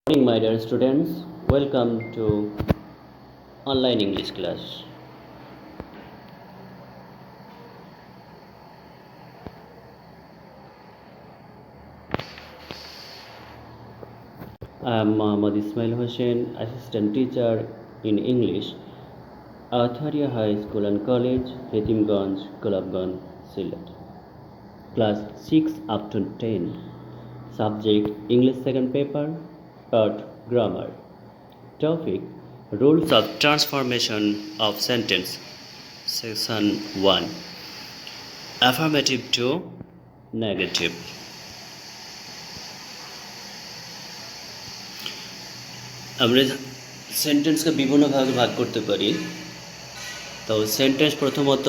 Morning, my dear students. Welcome to online English class. I am Mohammad Ismail Hussain, assistant teacher in English, Atharia High School and College, Hetimganj, Kulabganj, Sylhet. Class 6 up to 10. Subject English second paper, part grammar. Topic Rules of transformation of sentence. Section 1. Affirmative to negative. আমরা সেন্টেন্সকে বিভিন্ন ভাগে ভাগ করতে পারি। তো sentence প্রথমত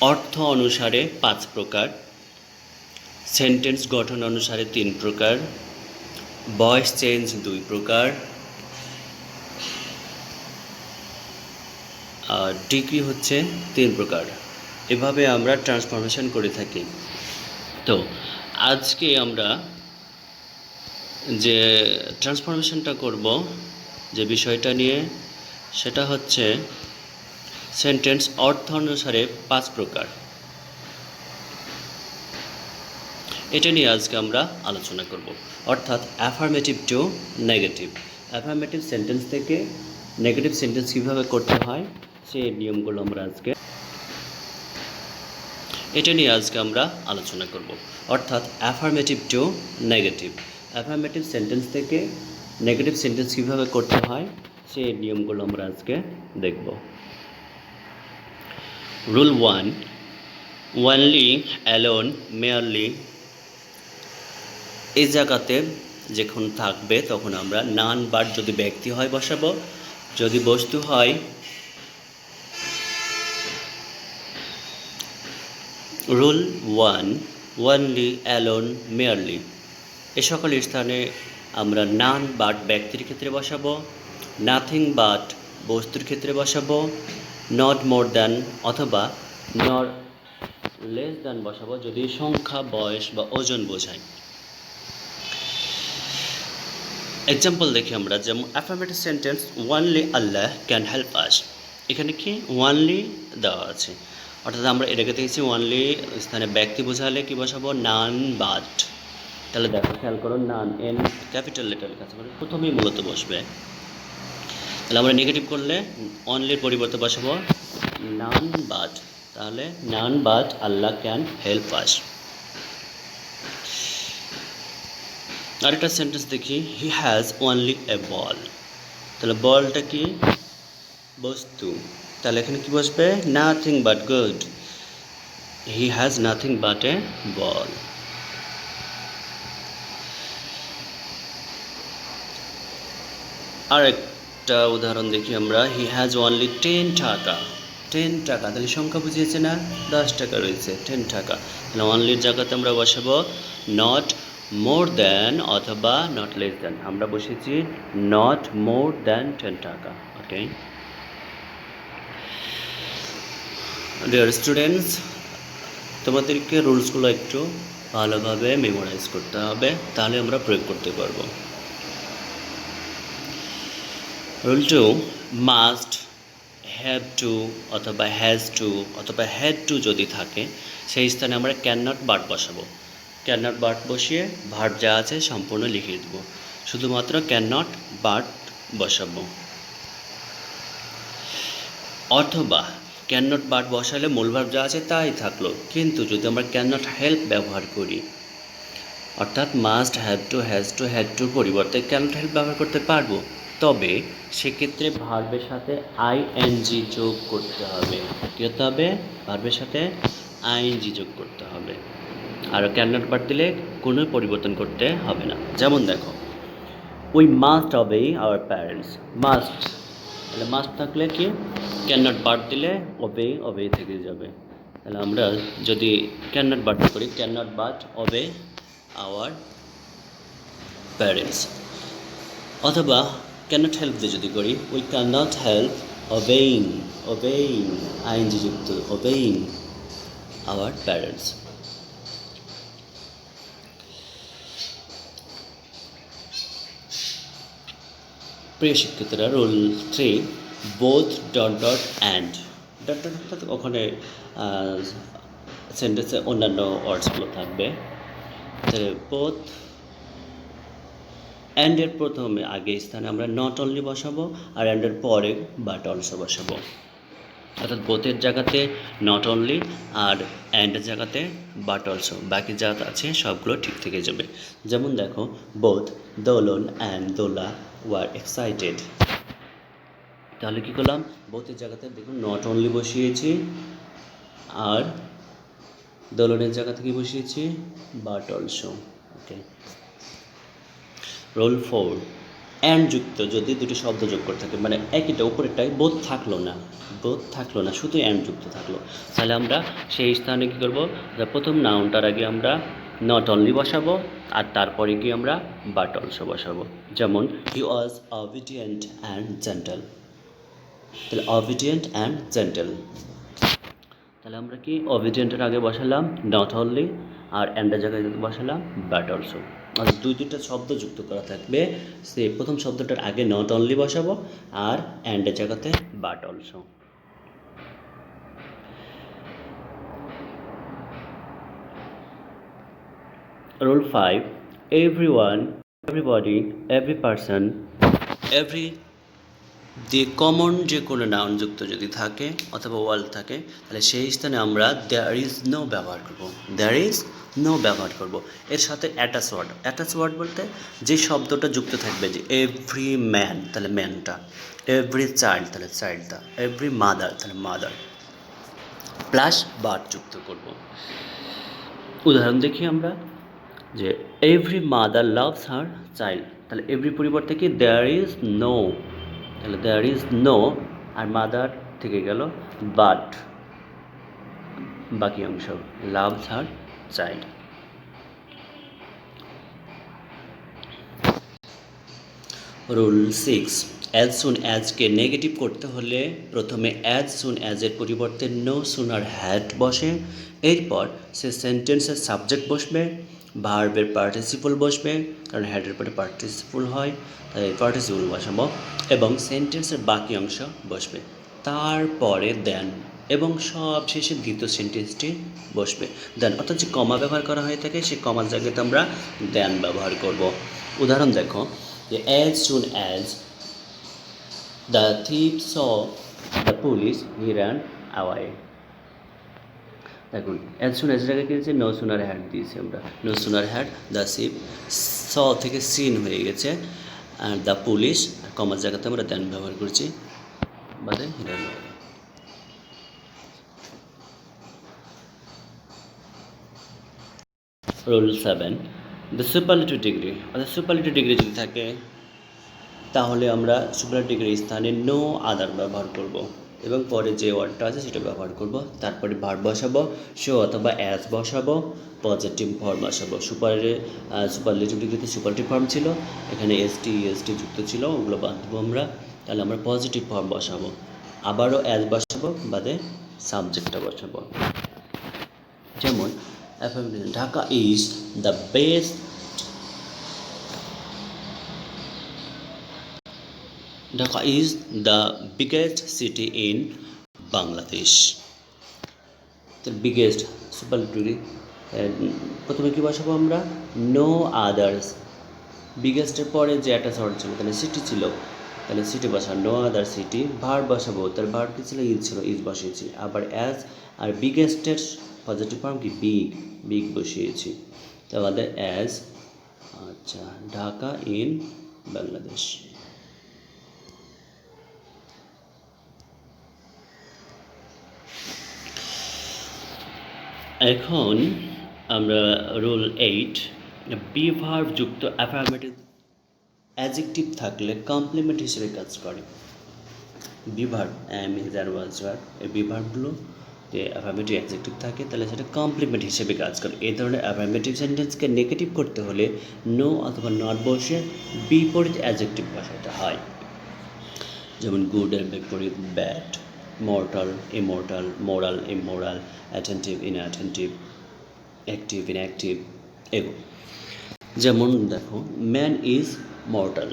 অর্থ অনুসারে 5 প্রকার, সেন্টেন্স গঠন অনুসারে 3 প্রকার, ভয়েস চেঞ্জ 2 প্রকার, আর ডিগ্রি হচ্ছে 3 প্রকার। এভাবে আমরা ট্রান্সফরমেশন করে থাকি। তো আজকে আমরা যে ট্রান্সফরমেশনটা করব, যে বিষয়টা নিয়ে, সেটা হচ্ছে সেন্টেন্স অর্থ অনুসারে 5 প্রকার। এটা নিয়ে আজকে আমরা আলোচনা করব, অর্থাৎ affirmative two negative. Affirmative sentence থেকে নেগেটিভ সেন্টেন্স কীভাবে করতে হয় সেই নিয়মগুলো আমরা আজকে আমরা আলোচনা করব, অর্থাৎ affirmative two negative. Affirmative sentence থেকে নেগেটিভ সেন্টেন্স কীভাবে করতে হয় সেই নিয়মগুলো আমরা আজকে দেখব। রুল 1, ওয়ানলি, অ্যালোন, মেয়ারলি এই জায়গাতে যখন থাকবে তখন আমরা নান বাট যদি ব্যক্তি হয় বসাবো, যদি বস্তু হয় রুল 1, ওয়ানলি, অ্যালোন, মেয়ারলি এ সকল স্থানে আমরা নান বাট ব্যক্তির ক্ষেত্রে বসাবো, নাথিং বাট বস্তুর ক্ষেত্রে বসাবো, নট মোর দ্যান অথবা নট লেস দ্যান বসাবো যদি সংখ্যা, বয়স বা ওজন বোঝায়। এক্সাম্পল দেখি আমরা, যেমন affirmative sentence only Allah can help us. এখানে কি ওয়ানলি দেওয়া আছে, অর্থাৎ আমরা এটাকে দেখেছি ওয়ানলি স্থানে ব্যক্তি বোঝালে কি বসাবো, নান বাট। তাহলে দেখো, খেয়াল করো, নান এন ক্যাপিটাল লেটার লেখা আছে, মানে প্রথমেই মূলত বসবে। তাহলে আমরা নেগেটিভ করলে অনলির পরিবর্তে বসাবো নান বাট, তাহলে none but Allah can help us. আরেকটা সেন্টেন্স দেখি, হি হ্যাজ অনলি এ বল। তাহলে বলটা কি বস্তু, তাহলে এখানে কি বসবে, nothing but good, he has nothing but a ball. আরেকটা উদাহরণ দেখি আমরা, হি হ্যাজ অনলি 10 টাকা। 10 টাকা তাহলে সংখ্যা বুঝিয়েছে না, 10 টাকা রয়েছে, 10 টাকা। তাহলে অনলির জায়গাতে আমরা বসাবো নট মোর দ্যান অথবা নট লেস দ্যান। আমরা বসেছি নট মোর দ্যান 10 টাকা। ওকে ডিয়ার স্টুডেন্টস, তোমাদেরকে রুলসগুলো একটু ভালোভাবে মেমোরাইজ করতে হবে, তাহলে আমরা প্রয়োগ করতে পারবো। রুল 2, মাস্ট, হ্যাভ টু অথবা হ্যাজ টু অথবা হ্যাড টু যদি থাকে সেই স্থানে আমরা ক্যান নট বাট বসাবো। ক্যান নট বাট বসিয়ে ভার্ব যা আছে সম্পূর্ণ লিখিয়ে দেবো, শুধুমাত্র ক্যান নট বাট বসাবো। অথবা ক্যান নট বাট বসালে মূল ভার্ব যা আছে তাই থাকলো, কিন্তু যদি আমরা ক্যান নট হেল্প ব্যবহার করি, অর্থাৎ must, have to, has to, had টুর পরিবর্তে ক্যান নট হেল্প ব্যবহার করতে পারবো, তবে সেক্ষেত্রে ভার্বের সাথে আইএনজি যোগ করতে হবে। কী হতে হবে, ভার্বের সাথে আইএনজি যোগ করতে হবে, আর ক্যান নট বাট দিলে কোনো পরিবর্তন করতে হবে না। যেমন দেখো, we must অবে our parents. Must, তাহলে মাস্ট থাকলে কি, ক্যান নট বাট দিলে অবে থেকে যাবে। তাহলে আমরা যদি ক্যান নট বাট করি, can not but obey our parents, অথবা ক্যানট হেল্প দিয়ে যদি করি, we can not help obeying ING যুক্ত অবেইং আওয়ার প্যারেন্টস। প্রিয় শিক্ষার্থীরা, rule 3, both dot dot and. Dot dot অর্থাৎ ওখানে সেন্টেন্সে অন্যান্য ওয়ার্ডসগুলো থাকবে। বোথ অ্যান্ডের প্রথমে আগে স্থানে আমরা নট অনলি বসাবো, আর অ্যান্ডের পরে বাট অলসো বসাবো। অর্থাৎ বোথের জায়গাতে নট অনলি, আর অ্যান্ডের জায়গাতে বাট অলসো। বাকি যা আছে সবগুলো ঠিক থেকে যাবে। যেমন দেখো, both Dolon and Dola were excited. তাহলে কী করলাম, বোথের জায়গাতে দেখুন নট অনলি বসিয়েছি, আর দোলনের জায়গা থেকে বসিয়েছি but also. Okay. Rule 4, and যুক্ত যদি দুটি শব্দ যোগ করে থাকে, মানে একইটা উপরেরটাই বোথ থাকলো না, শুধু অ্যান্ড যুক্ত থাকলো, তাহলে আমরা সেই স্থানে কী করবো, প্রথম নাউনটার আগে আমরা নট অনলি বসাবো, আর তারপরে গিয়ে আমরা বাট অলসো বসাবো। যেমন হি ওয়াজ অবিডিয়েন্ট অ্যান্ড জেন্টাল। তাহলে অবিডিয়েন্ট অ্যান্ড জেন্টাল, তাহলে আমরা কি অবিডিয়েন্টের আগে বসালাম নট অনলি, আর অ্যান্ডের জায়গায় বসালাম বাট অলসো। আর দুইটা শব্দ যুক্ত করা থাকবে, সে প্রথম শব্দটার আগে নট অনলি বসাবো, আর অ্যান্ডের জায়গাতে but also. Rule 5, everyone, everybody, every person, every দিয়ে কমন যে কোনো নাউন যুক্ত যদি থাকে অথবা ওয়ার্ড থাকে, তাহলে সেই স্থানে আমরা দেয়ার ইজ নো ব্যবহার করব। দেয়ার ইজ নো ব্যবহার করব। এর সাথে অ্যাটাচ ওয়ার্ড বলতে যে শব্দটা যুক্ত থাকবে, যে এভরি ম্যান, তাহলে ম্যানটা, এভরি চাইল্ড, তাহলে চাইল্ডটা, এভরি মাদার, তাহলে মাদার, প্লাস বাট যুক্ত করব। উদাহরণ দেখি আমরা, যে every mother loves her child, তাহলে এভরি পরিবর্তে কি দেয়ার ইজ নো, তাহলে দেয়ার ইজ নো, আর মাদার থেকে গেল বাট, বাকি অংশ loves her child. Rule 6, as soon অ্যাজকে নেগেটিভ করতে হলে প্রথমে অ্যাজ সুন অ্যাজের পরিবর্তে নো সুনার হ্যাড বসে, এরপর সে সেন্টেন্সের সাবজেক্ট বসবে, ভার্বের পার্টিসিপল বসবে, কারণ হ্যাডের পরে পার্টিসিপল হয়, তাই পার্টিসিপল বসাবো, এবং সেন্টেন্সের বাকি অংশ বসবে, তারপরে দেন, এবং সব শেষে দ্বিতীয় সেন্টেন্সটি বসবে দেন। অর্থাৎ যে কমা ব্যবহার করা হয়ে থাকে সেই কমার জায়গাতে আমরা দেন ব্যবহার করব। উদাহরণ দেখো, যে as soon as the thief saw the police he ran away। দেখুন, অ্যাজ সুন অ্যাজ জায়গায় দিয়েছে নো সুনার হ্যাড দিয়েছি আমরা, no sooner had the thief saw থেকে সিন হয়ে গেছে, আর দ্য পুলিশ কমার জায়গাতে আমরা দেন ব্যবহার করছি, বাদে he ran away। Rule 7, the superlative degree, অর্থাৎ সুপারলেটিভ ডিগ্রি যদি থাকে তাহলে আমরা সুপারলেটিভ ডিগ্রির স্থানে নো আদার ব্যবহার করব, এবং পরে যে ওয়ার্ডটা আছে সেটা ব্যবহার করব, তারপরে ভার্ব বসাবো, শো অথবা অ্যাজ বসাবো, পজিটিভ ফর্ম বসাবো। সুপারলেটিভ ডিগ্রিতে সুপারলেটিভ ফর্ম ছিল, এখানে এসটি যুক্ত ছিল, ওগুলো বাদ দেবো আমরা, তাহলে আমরা পজিটিভ ফর্ম বসাবো, আবারও অ্যাজ বসাবো, বাদে সাবজেক্টটা বসাবো। যেমন Dhaka is the best, Dhaka is the biggest city in Bangladesh. তো বিগেস্ট সুপারলেটিভ, প্রথমে কী বসাবো আমরা, নো আদার্স, বিগেস্টের পরে যে একটা শর্ট ছিল তাহলে সিটি ছিল, তাহলে সিটি বসা, নো আদার সিটি, ভার্ব বসাবো, তার ভার্ব কী ছিল, ইজ বসিয়েছি, আবার অ্যাজ, আর বিগেস্টের পজিটিভ ফর্ম কি, বিগ বসিয়েছি, তাহলে অ্যাজ, আচ্ছা, ঢাকা ইন বাংলাদেশ। এখন আমরা রুল 8, বি ভার্ব যুক্ত অ্যাফার্মেটিভ অ্যাডজেক্টিভ থাকলে কমপ্লিমেন্ট হিসেবে কাজ করে। Be verb, am, is, are, was, were, এই বি ভার্বগুলো যে অ্যাফার্মেটিভ অ্যাডজেক্টিভ থাকে তাহলে সেটা কমপ্লিমেন্ট হিসেবে কাজ করে। এই ধরনের অ্যাফার্মেটিভ সেন্টেন্সকে নেগেটিভ করতে হলে নো অথবা নট বসে বিপরীত অ্যাডজেক্টিভ বসাতে হয়। যেমন গুড এর বিপরীত bad, mortal immortal, moral immoral, attentive inattentive, active inactive, এগুলো। যেমন দেখো, man is mortal,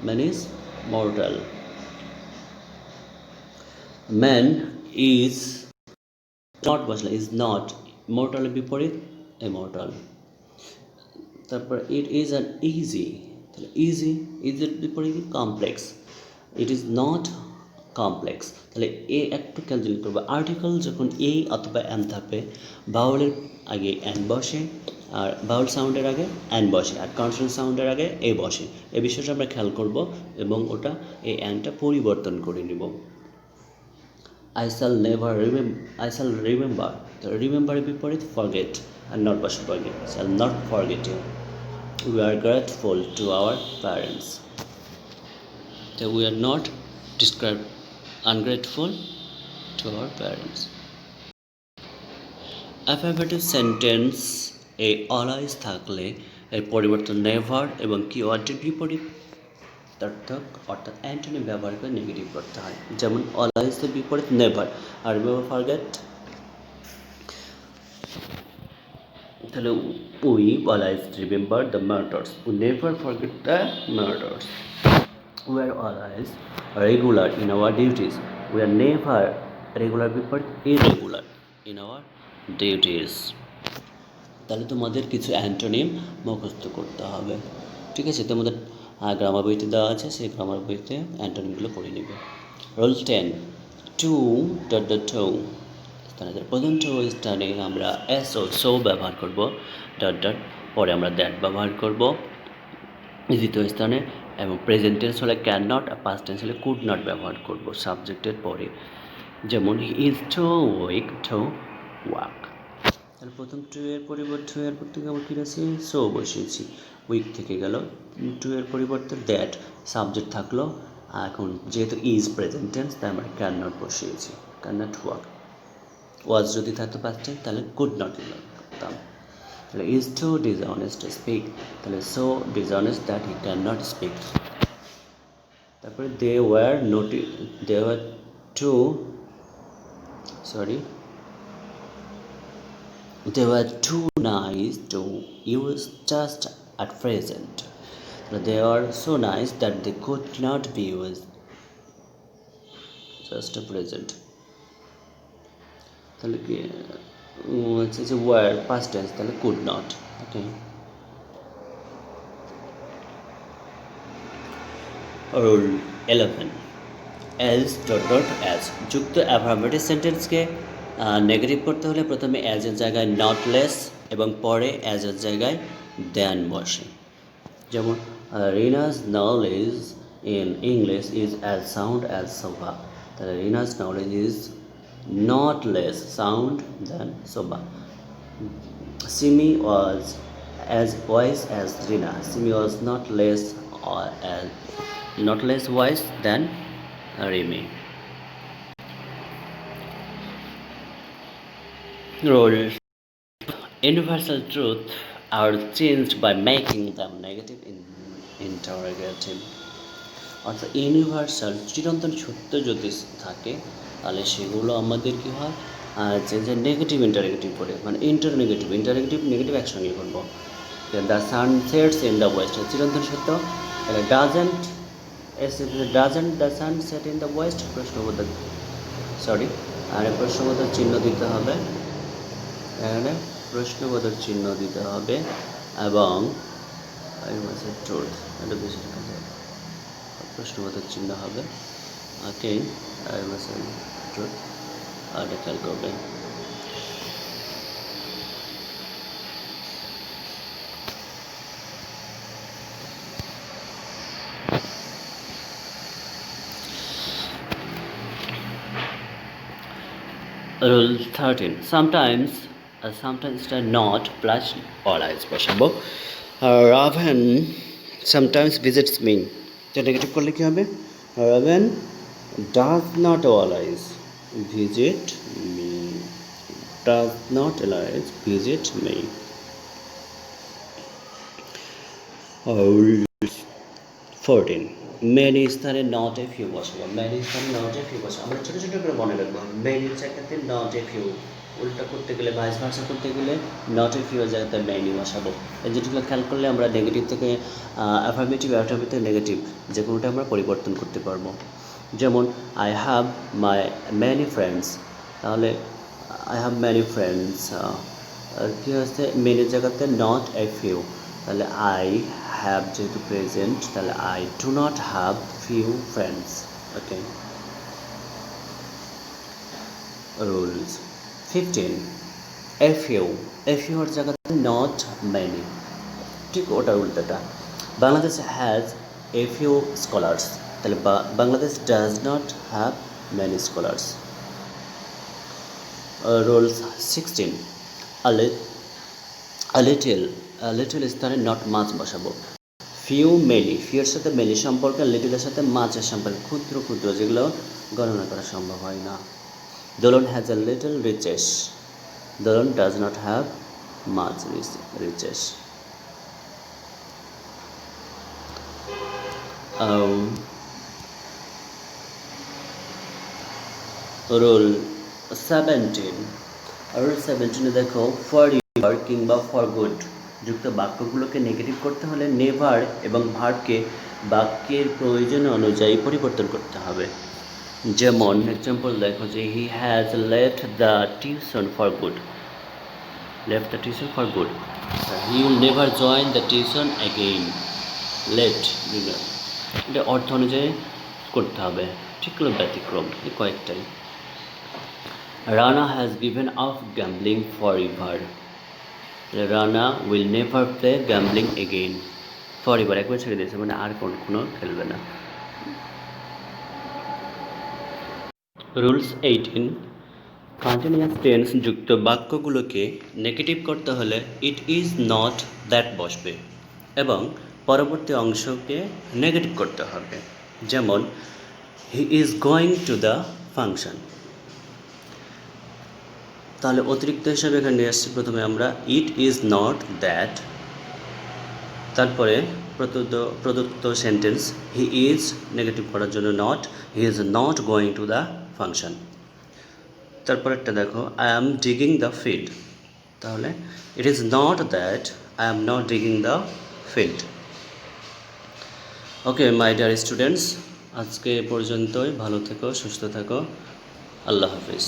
Man is mortal. Man is not বসলে is not mortal বিপরীত immortal. তারপর it is an easy, তাহলে easy এর বিপরীত complex. It is not complex. তাহলে এ একটু ক্যালকুলেট করবো। আর্টিকেল যখন এ অথবা এম থাকবে, বাউলের আগে এন বসে, আর বাউল সাউন্ডের আগে এন বসে, আর কনসোনেন্ট সাউন্ডের আগে এ বসে। এই বিষয়টা আমরা খেয়াল করব এবং ওটা এই এনটা পরিবর্তন করে নিব। I shall never remember. I shall remember. The remember বিপরীত forget, and not বসে forget. Shall not forget you. We are grateful to our parents. So we are not described ungrateful to our parents. Affirmative sentence A always থাকলে এর পরিবর্তন never এবং কিওয়ার্ডের বিপরীত অর্থাৎ antonym ব্যবহার করে নেগেটিভ করতে হয়। যেমন অলওয়েজ এর বিপরীত নেভার, আর রিমেম্বার ফরগেট। তাহলে we always remember the martyrs, we never forget the martyrs. We are always regular in our duties, we are never regular বিপরীত ইরেগুলার ইন আওয়ার ডিউটিস। তাহলে তোমাদের কিছু অ্যান্টোনিম মুখস্থ করতে হবে, ঠিক আছে? তোমাদের গ্রামার বইতে দেওয়া আছে, সেই গ্রামার বইতে অ্যান্টোনিমগুলো পড়ে নেবে। রোল 10 টু টু স্থানে প্রথম টু স্থানে আমরা এসও সো ব্যবহার করব, পরে আমরা দ্যাট ব্যবহার করব দ্বিতীয় স্থানে, এবং প্রেজেন্ট টেন্স হলে ক্যান নট, আর পাস্ট টেন্স হলে কুড নট ব্যবহার করব সাবজেক্টের পরে। যেমন he is too weak to walk. তাহলে প্রথম টু এর পরিবর্তে টু এর থেকে আমরা কী আছে সো বসিয়েছি, উইক থেকে গেল। টু এর পরিবর্তে দ্যাট সাবজেক্ট থাকলো, এখন যেহেতু ইজ প্রেজেন্ট টেন্স তাই আমরা ক্যান নট বসিয়েছি, ক্যান নট ওয়াক। ওয়াজ যদি থাকতো পাস্টে তাহলে কুড নট করতাম। তাহলে is too dishonest to speak, তাহলে so dishonest that he can not speak. তারপরে they were too they were too nice to use just at present. They are so nice that they could not be used just at present. তাহলে কি হচ্ছে যে were past tense, তাহলে could not. Okay. Rule 11 as as যুক্ত affirmative সেন্টেন্সকে negative করতে হলে প্রথমে অ্যাজের জায়গায় নট লেস এবং পরে অ্যাজের জায়গায় দেন বসে। যেমন Rina's knowledge in English is as sound as Shova, তাহলে Rina's knowledge is not less sound than Shova. Simi was as wise as Rina, Simi was not less wise than Rimi. Rules. Universal truth are changed by making them negative in interrogative. অর্থাৎ universal চিরন্তন সত্য যদি থাকে তাহলে সেগুলো আমাদের কী হয় যে নেগেটিভ ইন্টারোগেটিভ করে, মানে নেগেটিভ একসঙ্গে করবো। The sun sets in the West চিরন্তন সত্য, তাহলে doesn't the sun set in the West প্রশ্নবোধক আর প্রশ্নবোধক চিহ্ন দিতে হবে, এখানে প্রশ্নবোধক চিহ্ন দিতে হবে এবং এটা বেশি প্রশ্নবোধক চিহ্ন হবে। ওকে, আর খেয়াল করবে। Rule 13 sometimes এটা not plus always বসাবো। রাভেন sometimes visits me, তো নেগেটিভ করলে কী হবে? রাভেন does not always visit me, does not always visit me. Rule 14 many স্থানে নট এ ফিউ বসাবো, মেনি স্থানে নট এ ফিউ বসাবো। আমরা ছোটো ছোটো করে মনে রাখবো, মেনির জায়গাতে নট এ ফিউ, উল্টা করতে গেলে ভাইস ভার্সা করতে গেলে নট ইফ ইউর জায়গাতে মেনি বসাবো। এই যেগুলো খেয়াল করলে আমরা নেগেটিভ থেকে অ্যাফার্মেটিভ, অ্যাফার্মেটিভ থেকে নেগেটিভ যে কোনোটা আমরা পরিবর্তন করতে পারবো। যেমন I have my many friends, তাহলে আই হ্যাভ ম্যানি ফ্রেন্ডস কী হচ্ছে মেনির জায়গাতে নট এ ফিউ, তাহলে আই হ্যাভ যেহেতু প্রেজেন্ট তাহলে I do not have few friends. Okay, rules 15 a ফিউর জায়গাতে নট মেনি, ঠিক ওটার উল্টাটা। Bangladesh has a few scholars, তাহলে Bangladesh does not have many scholars. Rules 16 little স্থানে নট মাছ বসাবো। ফিউ মেনি, ফিউর সাথে মেনি সম্পর্কে, লিটলের সাথে মাছের সম্পর্কে, ক্ষুদ্র ক্ষুদ্র যেগুলো গণনা করা সম্ভব হয় না। Dolon has a little riches, Dolon does not have much riches. Rule 17 দেখো ফর ইউর কিংবা ফর গুড যুক্ত বাক্যগুলোকে নেগেটিভ করতে হলে নেভার এবং ভার্বকে বাক্যের প্রয়োজন অনুযায়ী পরিবর্তন করতে হবে। যেমন এক্সাম্পল দেখো যে he has left the tuition for good, left the tuition for good, he will never join the tuition again. Left এটা অর্থ অনুযায়ী করতে হবে, ঠিকগুলো ব্যতিক্রম কয়েকটাই। Rana has given up gambling for ever, Rana will never play gambling again. For ever একবার ছেড়ে দিয়েছে, মানে আর কোনো খেলবে না। রুলস 18 কন্টিনিউয়াস টেন্স যুক্ত বাক্যগুলোকে নেগেটিভ করতে হলে ইট ইজ নট দ্যাট বসবে এবং পরবর্তী অংশকে নেগেটিভ করতে হবে। যেমন he is going to the function, তাহলে অতিরিক্ত হিসাবে এখানে নিয়ে আসছি প্রথমে আমরা ইট ইজ নট দ্যাট, তারপরে প্রদত্ত সেন্টেন্স হি ইজ নেগেটিভ করার জন্য not, he is not going to the function. তারপরেরটা দেখো I am digging the field, তাহলে it is not that I am not digging the field. Okay my dear students, আজকে পর্যন্তই, ভালো থেকো, সুস্থ থাকো, আল্লাহ হাফিজ।